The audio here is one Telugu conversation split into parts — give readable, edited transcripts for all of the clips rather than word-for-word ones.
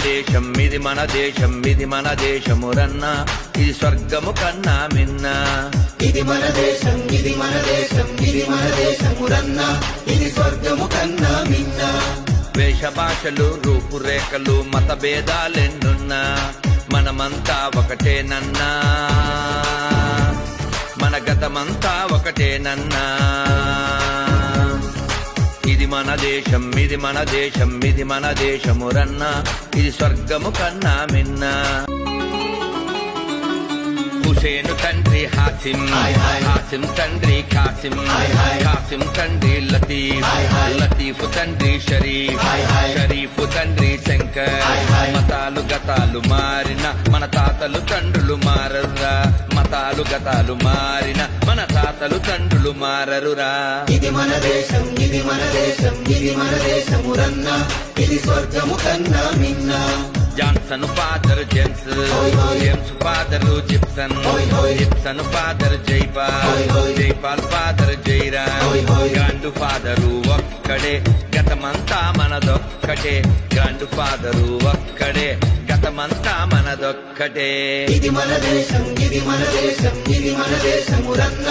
దేశం ఇది మన దేశం ఇది మన దేశమురన్న ఇది స్వర్గము కన్నా మిన్న ఇది మన దేశం ఇది మన దేశం ఇది మన దేశమురన్న ఇది స్వర్గము కన్నా మిన్న వేష భాషలు రూపురేఖలు మత భేదాలెన్నున్నా మనమంతా ఒకటేనన్నా మన గతమంతా ఒకటేనన్నా ఇది మన దేశం ఇది మన దేశం ఇది మన దేశమురన్న ఇది స్వర్గము కన్నా మిన్న హుసేను తండ్రి హాసిం హాసిం తండ్రి కాసిం కాసిం తండ్రి లతీఫ్ లతీఫ్ తండ్రి షరీఫ్ షరీఫ్ తండ్రి శంకర్ మతాలు గతాలు మారిన మన తాతలు తండ్రులు మారరురా మతాలు గతాలు మారిన మన తాతలు తండ్రులు మారరురా ఇది మన దేశం ఇది మన దేశం ఇది మన దేశమురన్న ఇది స్వర్గము కన్నా మిన్న Johnson father James James father Gibson Gibson father Jaipal Jaipal father Jairam grand father ఒక్కడే గతమంతా మనదొక్కటే గ్రాండ్ ఫాదరు ఒక్కడే గతమంతా మనదొక్కటే ఇది మన దేశం ఇది మన దేశం ఇది మన దేశమురన్న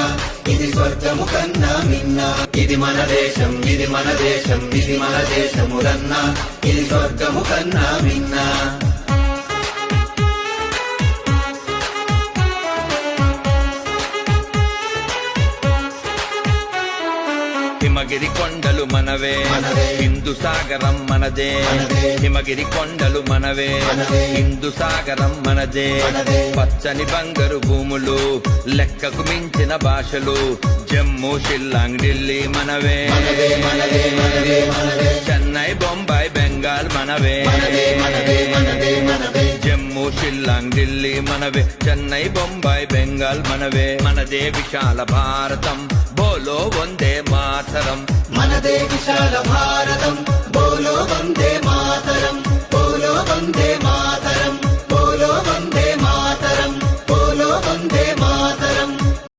ఇది స్వర్గము కన్నా మిన్న ఇది మన దేశం ఇది మన దేశం ఇది మన దేశమురన్న ఇది స్వర్గము కన్నా మిన్న హిమగిరి కొండలు మనవే హిందూ సాగరం మనదే హిమగిరి కొండలు మనవే హిందూ సాగరం మనదే పచ్చని బంగారు భూములు లెక్కకు మించిన భాషలు జమ్మూ షిల్లాంగ్ ఢిల్లీ మనవే చెన్నై బొంబాయి బెంగాల్ మనవే జమ్మూ షిల్లాంగ్ ఢిల్లీ మనవే చెన్నై బొంబాయి బెంగాల్ మనవే మనదే విశాల భారతం బోలో వందే మాతరం మనదే విశాల భారతం బోలో